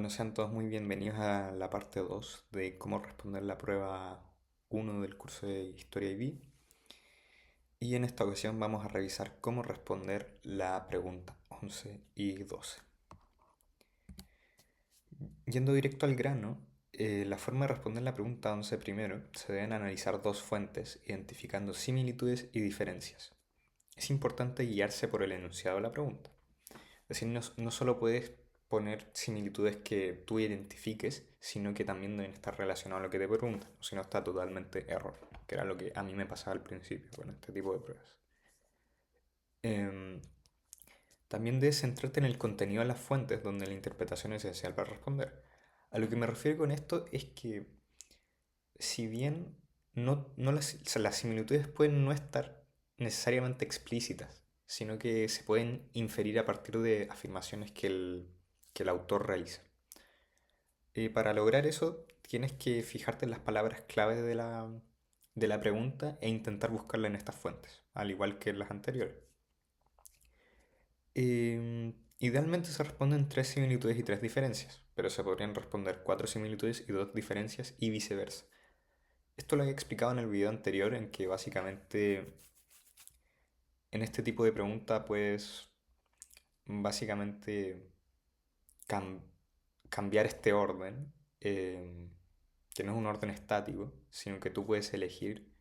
Bueno, sean todos muy bienvenidos a la parte 2 de cómo responder la prueba uno del curso de Historia IB. Y en esta ocasión vamos a revisar cómo responder la pregunta 11 y 12. Yendo directo al grano, la forma de responder la pregunta 11 primero, se deben analizar dos fuentes, identificando similitudes y diferencias. Es importante guiarse por el enunciado de la pregunta. Es decir, no solo puedes poner similitudes que tú identifiques, sino que también deben estar relacionados a lo que te preguntan, o si no está totalmente error, que era lo que a mí me pasaba al principio con este tipo de pruebas. Em, También debes centrarte en el contenido de las fuentes, donde la interpretación es esencial para responder. A lo que me refiero con esto es que, si bien las similitudes pueden no estar necesariamente explícitas, sino que se pueden inferir a partir de afirmaciones que el autor realiza. Para lograr eso, tienes que fijarte en las palabras clave de la pregunta e intentar buscarla en estas fuentes, al igual que en las anteriores. Idealmente se responden tres similitudes y tres diferencias, pero se podrían responder cuatro similitudes y dos diferencias y viceversa. Esto lo he explicado en el video anterior, en que básicamente en este tipo de pregunta puedes básicamente cam- cambiar este orden, que no es un orden estático, sino que tú puedes elegir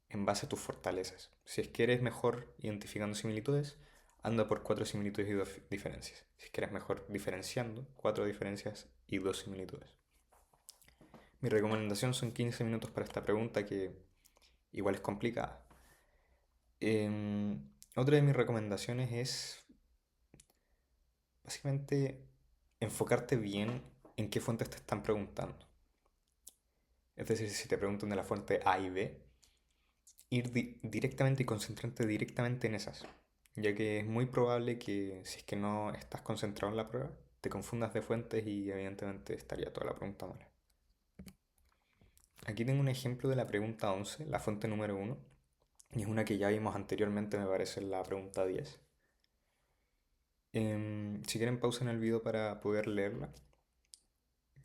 en base a tus fortalezas. Si es que eres mejor identificando similitudes, anda por cuatro similitudes y dos diferencias. Si es que eres mejor diferenciando, cuatro diferencias y dos similitudes. Mi recomendación son 15 minutos para esta pregunta, que igual es complicada. Otra de mis recomendaciones es básicamente enfocarte bien en qué fuentes te están preguntando. Es decir, si te preguntan de la fuente A y B, ir directamente y concentrarte directamente en esas, ya que es muy probable que, si es que no estás concentrado en la prueba, te confundas de fuentes y evidentemente estaría toda la pregunta mala. Aquí tengo un ejemplo de la pregunta 11, la fuente número uno, y es una que ya vimos anteriormente, me parece, en la pregunta 10. Si quieren, pausen el video para poder leerla.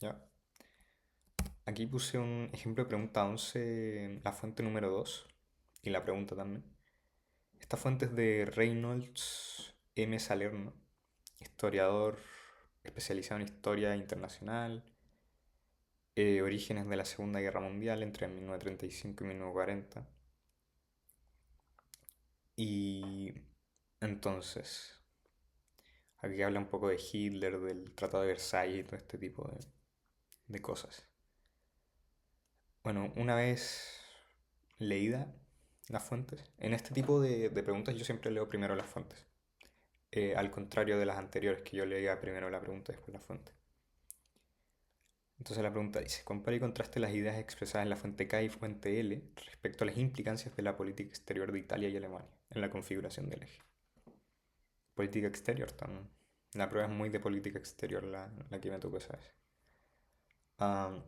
¿Ya? Aquí puse un ejemplo de pregunta 11, en la fuente número 2 y la pregunta también. Esta fuente es de Reynolds M. Salerno, historiador especializado en historia internacional, orígenes de la Segunda Guerra Mundial entre 1935 y 1940. Y entonces, aquí habla un poco de Hitler, del Tratado de Versalles y todo este tipo de cosas. Bueno, una vez leída las fuentes, en este tipo de preguntas yo siempre leo primero las fuentes, al contrario de las anteriores, que yo leía primero la pregunta y después la fuente. Entonces la pregunta dice: compara y contraste las ideas expresadas en la fuente K y fuente L respecto a las implicancias de la política exterior de Italia y Alemania en la configuración del eje. Política exterior también. La prueba es muy de política exterior, la que me tocó esa vez. Ah,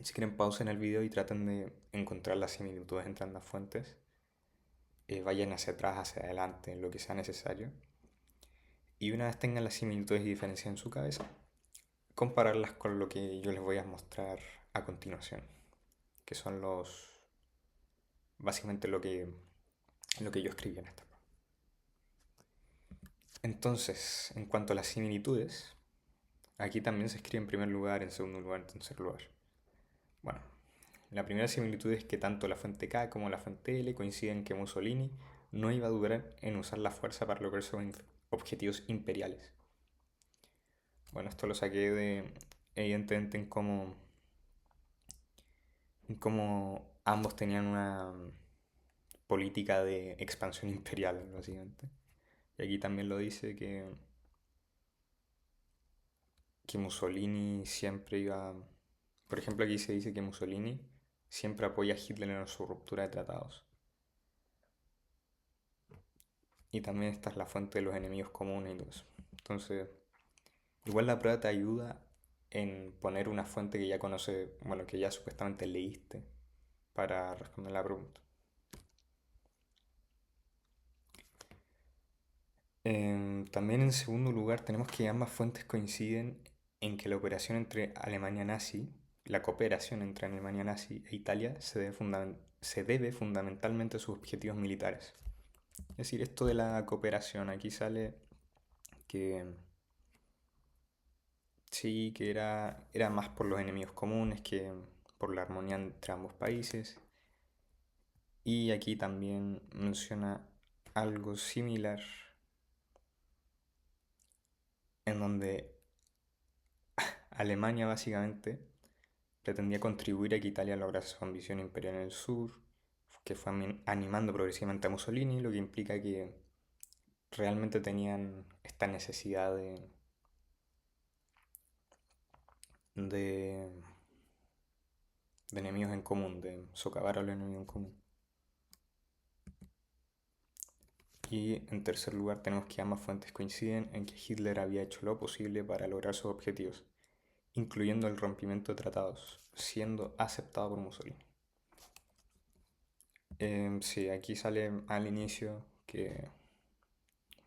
si quieren, pausen el video y traten de encontrar las similitudes entre ambas fuentes. Vayan hacia atrás, hacia adelante, lo que sea necesario. Y una vez tengan las similitudes y diferencias en su cabeza, compararlas con lo que yo les voy a mostrar a continuación, que son básicamente lo que yo escribí en esta. Entonces, en cuanto a las similitudes, aquí también se escribe en primer lugar, en segundo lugar, en tercer lugar. Bueno, la primera similitud es que tanto la fuente K como la fuente L coinciden en que Mussolini no iba a dudar en usar la fuerza para lograr sus objetivos imperiales. Bueno, esto lo saqué evidentemente, en cómo ambos tenían una política de expansión imperial, básicamente. Y aquí también lo dice que Mussolini siempre iba... Por ejemplo, aquí se dice que Mussolini siempre apoya a Hitler en su ruptura de tratados. Y también esta es la fuente de los enemigos comunes y todo eso. Entonces, igual la prueba te ayuda en poner una fuente que ya conoce, bueno, que ya supuestamente leíste para responder la pregunta. También en segundo lugar tenemos que ambas fuentes coinciden en que la cooperación entre Alemania nazi e Italia se debe fundamentalmente a sus objetivos militares. Es decir, esto de la cooperación, aquí sale que sí, que era más por los enemigos comunes que por la armonía entre ambos países. Y aquí también menciona algo similar en donde Alemania básicamente pretendía contribuir a que Italia lograse su ambición imperial en el sur, que fue animando progresivamente a Mussolini, lo que implica que realmente tenían esta necesidad de, de enemigos en común, de socavar a los enemigos en común. Y en tercer lugar tenemos que ambas fuentes coinciden en que Hitler había hecho lo posible para lograr sus objetivos, incluyendo el rompimiento de tratados, siendo aceptado por Mussolini. Sí, aquí sale al inicio que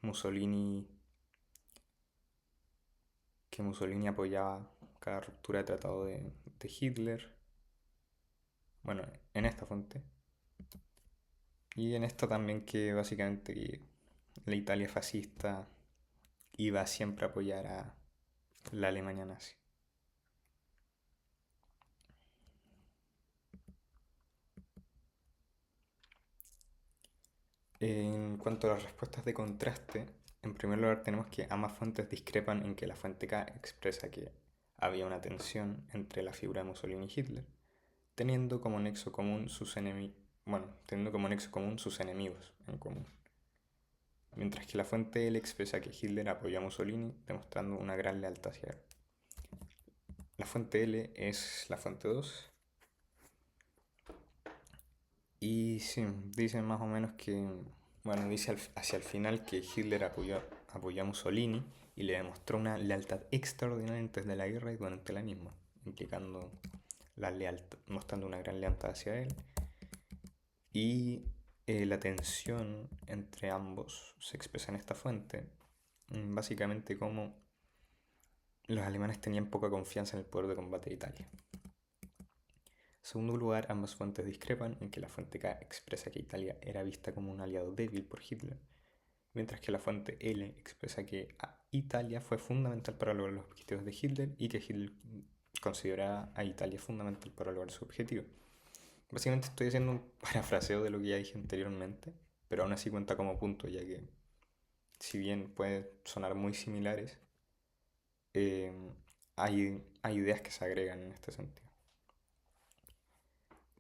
Mussolini, apoyaba cada ruptura de tratado de Hitler. Bueno, en esta fuente. Y en esta también que básicamente la Italia fascista iba siempre a apoyar a la Alemania nazi. En cuanto a las respuestas de contraste, en primer lugar tenemos que ambas fuentes discrepan en que la fuente K expresa que había una tensión entre la figura de Mussolini y Hitler, teniendo como nexo común sus enemigos en común. Mientras que la fuente L expresa que Hitler apoyó a Mussolini, demostrando una gran lealtad hacia él. La fuente L es la fuente 2. Y sí, dice más o menos que, bueno, dice hacia el final que Hitler apoyó a Mussolini y le demostró una lealtad extraordinaria antes de la guerra y durante la misma, implicando mostrando una gran lealtad hacia él. Y la tensión entre ambos se expresa en esta fuente, básicamente como los alemanes tenían poca confianza en el poder de combate de Italia. En segundo lugar, ambas fuentes discrepan en que la fuente K expresa que Italia era vista como un aliado débil por Hitler, mientras que la fuente L expresa que Italia fue fundamental para lograr los objetivos de Hitler y que Hitler consideraba a Italia fundamental para lograr su objetivo. Básicamente estoy haciendo un parafraseo de lo que ya dije anteriormente, pero aún así cuenta como punto, ya que si bien puede sonar muy similares, eh, hay ideas que se agregan en este sentido.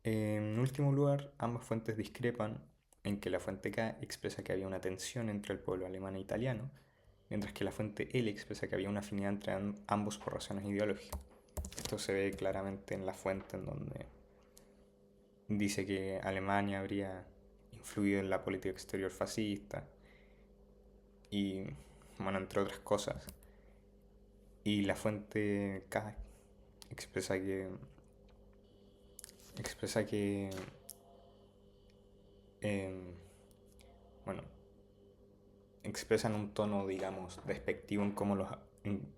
En último lugar, ambas fuentes discrepan en que la fuente K expresa que había una tensión entre el pueblo alemán e italiano, mientras que la fuente L expresa que había una afinidad entre ambos por razones ideológicas. Esto se ve claramente en la fuente en donde dice que Alemania habría influido en la política exterior fascista y, bueno, entre otras cosas. Y la fuente K expresa que eh, bueno, expresan un tono, digamos, despectivo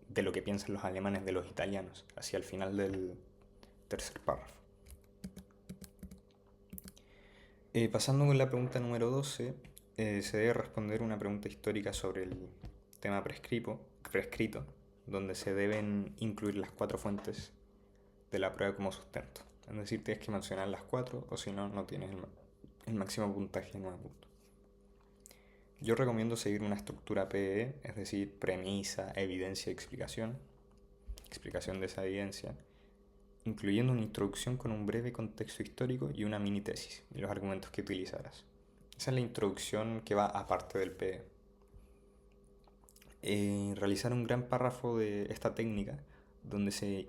de lo que piensan los alemanes de los italianos, hacia el final del tercer párrafo. Pasando con la pregunta número 12, se debe responder una pregunta histórica sobre el tema prescrito, donde se deben incluir las 4 fuentes de la prueba como sustento. Es decir, tienes que mencionar las 4 o si no, no tienes el máximo puntaje de 9 puntos. Yo recomiendo seguir una estructura PEE, es decir, premisa, evidencia y explicación de esa evidencia, incluyendo una introducción con un breve contexto histórico y una mini tesis y los argumentos que utilizarás. Esa es la introducción que va aparte del PE. Realizar un gran párrafo de esta técnica donde se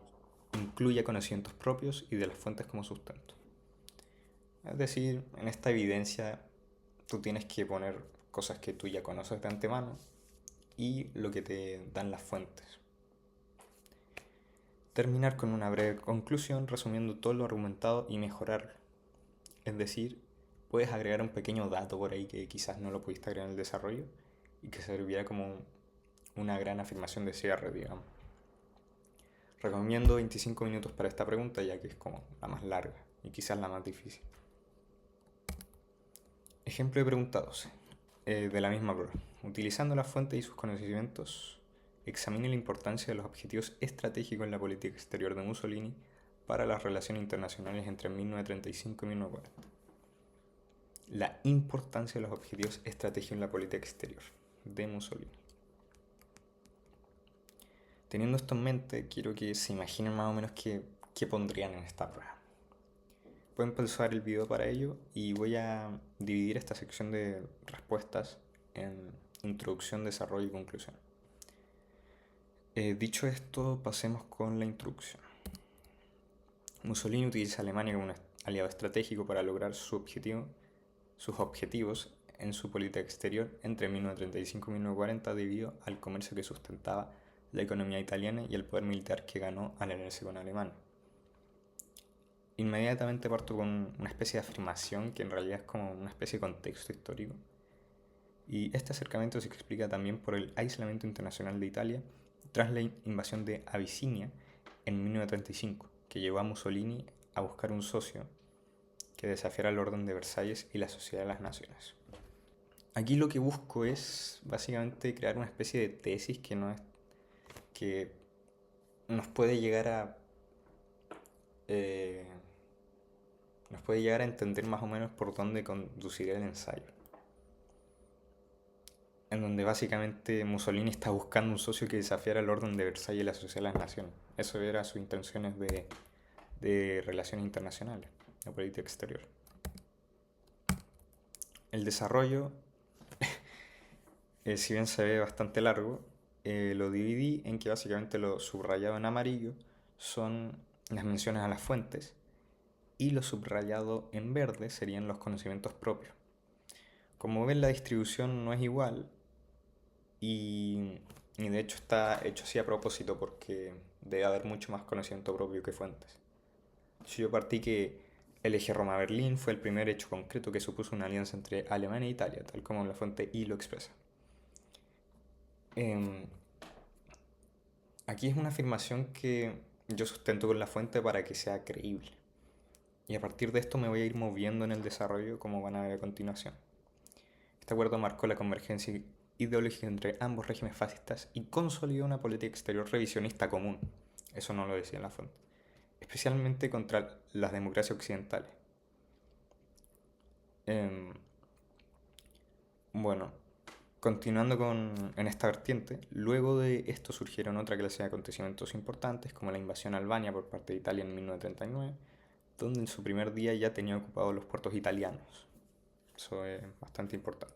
incluya conocimientos propios y de las fuentes como sustento. Es decir, en esta evidencia tú tienes que poner cosas que tú ya conoces de antemano y lo que te dan las fuentes. Terminar con una breve conclusión resumiendo todo lo argumentado y mejorarlo. Es decir, puedes agregar un pequeño dato por ahí que quizás no lo pudiste agregar en el desarrollo y que serviría como una gran afirmación de cierre, digamos. Recomiendo 25 minutos para esta pregunta ya que es como la más larga y quizás la más difícil. Ejemplo de pregunta 12, de la misma prueba. Utilizando la fuente y sus conocimientos, examine la importancia de los objetivos estratégicos en la política exterior de Mussolini para las relaciones internacionales entre 1935 y 1940. La importancia de los objetivos estratégicos en la política exterior de Mussolini. Teniendo esto en mente, quiero que se imaginen más o menos qué pondrían en esta prueba. Pueden pausar el video para ello y voy a dividir esta sección de respuestas en introducción, desarrollo y conclusión. Dicho esto, pasemos con la introducción. Mussolini utiliza a Alemania como un aliado estratégico para lograr sus objetivos en su política exterior entre 1935 y 1940 debido al comercio que sustentaba la economía italiana y el poder militar que ganó al aliarse con Alemania. Inmediatamente parto con una especie de afirmación que en realidad es como una especie de contexto histórico. Y este acercamiento se explica también por el aislamiento internacional de Italia tras la invasión de Abisinia en 1935, que llevó a Mussolini a buscar un socio que desafiara el orden de Versalles y la sociedad de las naciones. Aquí lo que busco es básicamente crear una especie de tesis que nos puede llegar a entender más o menos por dónde conduciría el ensayo. En donde básicamente Mussolini está buscando un socio que desafiara el orden de Versalles y la sociedad de las naciones. Eso era sus intenciones de relaciones internacionales, de política exterior. El desarrollo, si bien se ve bastante largo, lo dividí en que básicamente lo subrayado en amarillo son las menciones a las fuentes y lo subrayado en verde serían los conocimientos propios. Como ven, la distribución no es igual y de hecho está hecho así a propósito porque debe haber mucho más conocimiento propio que fuentes. Yo partí que el eje Roma-Berlín fue el primer hecho concreto que supuso una alianza entre Alemania e Italia, tal como la fuente I lo expresa. Aquí es una afirmación que yo sustento con la fuente para que sea creíble. Y a partir de esto me voy a ir moviendo en el desarrollo como van a ver a continuación. Este acuerdo marcó la convergencia ideológica entre ambos regímenes fascistas y consolidó una política exterior revisionista común. Eso no lo decía en la fuente. Especialmente contra las democracias occidentales. Bueno, continuando en esta vertiente, luego de esto surgieron otra clase de acontecimientos importantes como la invasión a Albania por parte de Italia en 1939, donde en su primer día ya tenía ocupados los puertos italianos. Eso es bastante importante.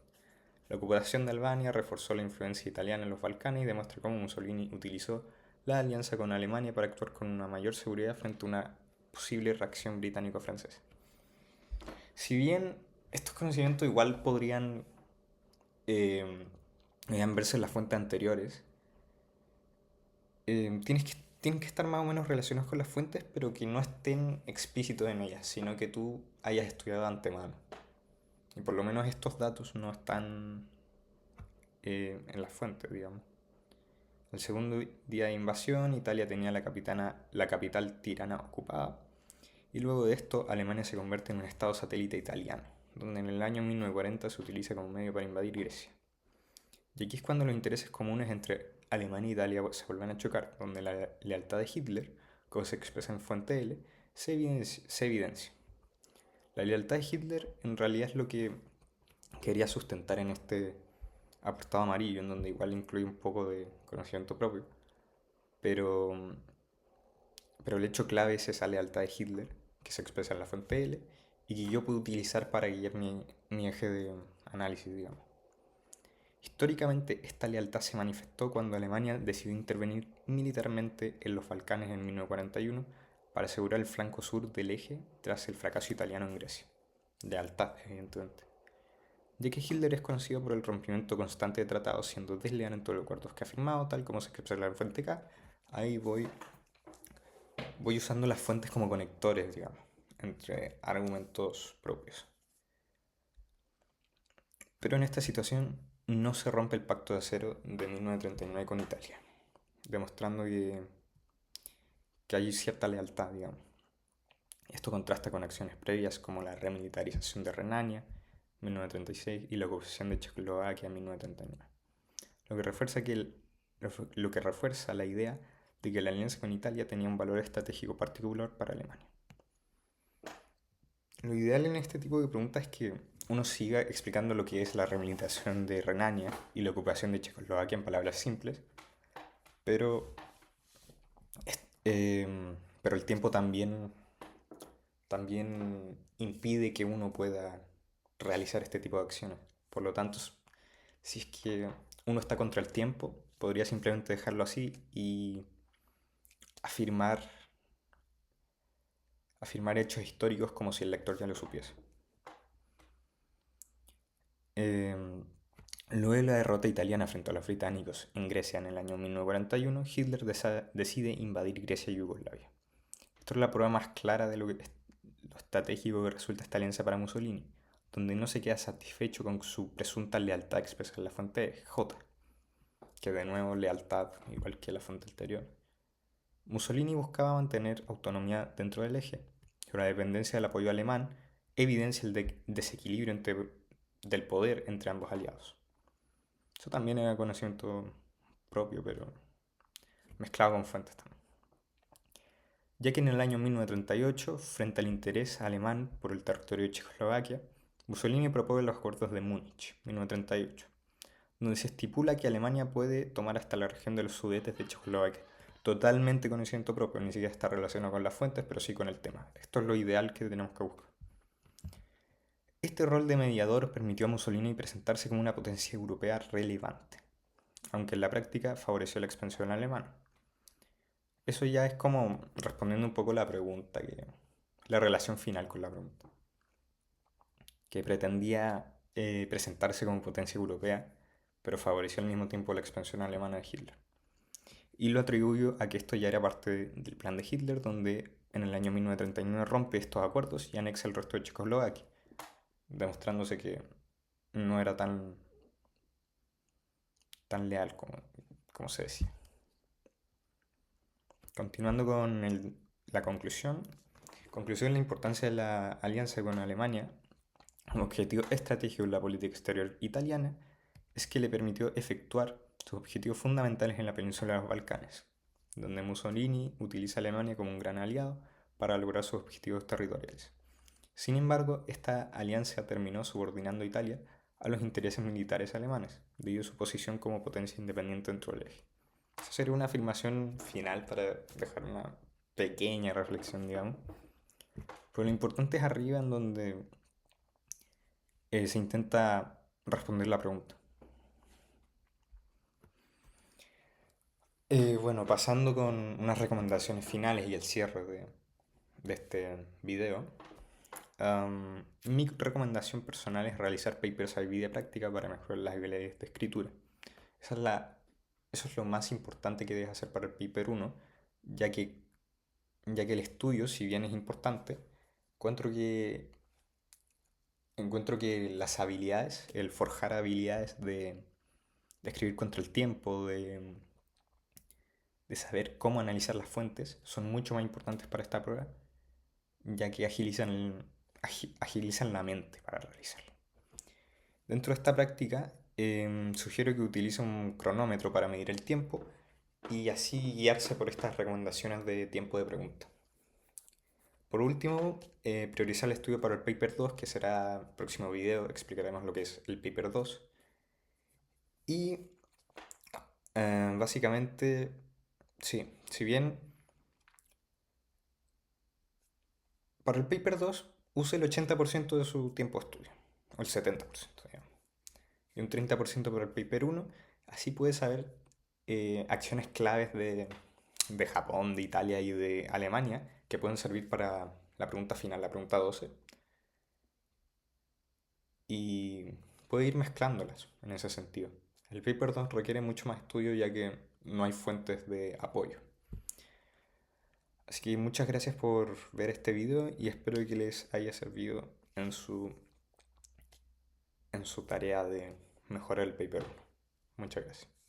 La ocupación de Albania reforzó la influencia italiana en los Balcanes y demuestra cómo Mussolini utilizó la alianza con Alemania para actuar con una mayor seguridad frente a una posible reacción británico-francesa. Si bien estos conocimientos igual podrían verse en las fuentes anteriores, tienen que estar más o menos relacionados con las fuentes, pero que no estén explícitos en ellas, sino que tú hayas estudiado de antemano. Y por lo menos estos datos no están en las fuentes, digamos. El segundo día de invasión, Italia tenía la capital Tirana ocupada. Y luego de esto, Alemania se convierte en un estado satélite italiano, donde en el año 1940 se utiliza como medio para invadir Grecia. Y aquí es cuando los intereses comunes entre Alemania e Italia se vuelven a chocar, donde la lealtad de Hitler, como se expresa en fuente L, se evidencia. La lealtad de Hitler en realidad es lo que quería sustentar en este apartado amarillo, en donde igual incluye un poco de conocimiento propio. Pero el hecho clave es esa lealtad de Hitler, que se expresa en la fuente L, y que yo puedo utilizar para guiar mi eje de análisis, digamos. Históricamente, esta lealtad se manifestó cuando Alemania decidió intervenir militarmente en los Balcanes en 1941 para asegurar el flanco sur del eje tras el fracaso italiano en Grecia. Lealtad, evidentemente. Ya que Hitler es conocido por el rompimiento constante de tratados, siendo desleal en todos los acuerdos que ha firmado, tal como se expresa en la fuente K, ahí voy usando las fuentes como conectores, digamos, entre argumentos propios. Pero en esta situación no se rompe el pacto de acero de 1939 con Italia, demostrando que hay cierta lealtad, digamos. Esto contrasta con acciones previas como la remilitarización de Renania, 1936, y la ocupación de Checoslovaquia en 1939. Lo que refuerza la idea de que la alianza con Italia tenía un valor estratégico particular para Alemania. Lo ideal en este tipo de preguntas es que uno siga explicando lo que es la remilitarización de Renania y la ocupación de Checoslovaquia en palabras simples, pero, pero el tiempo también impide que uno pueda realizar este tipo de acciones. Por lo tanto, si es que uno está contra el tiempo, podría simplemente dejarlo así y afirmar, afirmar hechos históricos como si el lector ya lo supiese. Eh, Luego de la derrota italiana frente a los británicos en Grecia en el año 1941, Hitler decide invadir Grecia y Yugoslavia. Esto es la prueba más clara de lo estratégico que resulta esta alianza para Mussolini, donde no se queda satisfecho con su presunta lealtad expresada en la fuente J, que de nuevo lealtad igual que la fuente anterior. Mussolini buscaba mantener autonomía dentro del eje, pero la dependencia del apoyo alemán evidencia el desequilibrio del poder entre ambos aliados. Eso también era conocimiento propio, pero mezclado con fuentes también. Ya que en el año 1938, frente al interés alemán por el territorio de Checoslovaquia, Mussolini propone los acuerdos de Múnich, 1938, donde se estipula que Alemania puede tomar hasta la región de los Sudetes de Checoslovaquia. Totalmente conocimiento propio, ni siquiera está relacionado con las fuentes, pero sí con el tema. Esto es lo ideal que tenemos que buscar. Este rol de mediador permitió a Mussolini presentarse como una potencia europea relevante, aunque en la práctica favoreció la expansión alemana. Eso ya es como respondiendo un poco la pregunta, la relación final con la pregunta, que pretendía presentarse como potencia europea, pero favoreció al mismo tiempo la expansión alemana de Hitler. Y lo atribuyo a que esto ya era parte del plan de Hitler, donde en el año 1939 rompe estos acuerdos y anexa el resto de Checoslovaquia, demostrándose que no era tan leal como se decía. Continuando con la conclusión de la importancia de la alianza con Alemania, un objetivo estratégico de la política exterior italiana es que le permitió efectuar sus objetivos fundamentales en la península de los Balcanes, donde Mussolini utiliza a Alemania como un gran aliado para lograr sus objetivos territoriales. Sin embargo, esta alianza terminó subordinando a Italia a los intereses militares alemanes, debido a su posición como potencia independiente dentro del eje. Esa sería una afirmación final para dejar una pequeña reflexión, digamos. Pero lo importante es arriba en donde se intenta responder la pregunta. Bueno, pasando con unas recomendaciones finales y el cierre de este video. Mi recomendación personal es realizar papers a vida práctica para mejorar las habilidades de escritura. Esa es eso es lo más importante que debes hacer para el paper 1, ya que, ya que el estudio, si bien es importante, encuentro que, encuentro que las habilidades, el forjar habilidades de escribir contra el tiempo, de saber cómo analizar las fuentes, son mucho más importantes para esta prueba, ya que agilizan la mente para realizarla. Dentro de esta práctica, sugiero que utilice un cronómetro para medir el tiempo y así guiarse por estas recomendaciones de tiempo de pregunta. Por último, priorizar el estudio para el paper 2, que será el próximo video, explicaremos lo que es el paper 2. Y básicamente, sí, si bien para el paper 2 use el 80% de su tiempo de estudio, o el 70%, digamos, y un 30% para el paper 1, así puede saber acciones claves de Japón, de Italia y de Alemania que pueden servir para la pregunta final, la pregunta 12, y puede ir mezclándolas en ese sentido. El paper 2 requiere mucho más estudio ya que no hay fuentes de apoyo. Así que muchas gracias por ver este video y espero que les haya servido en su tarea de mejorar el paper 1. Muchas gracias.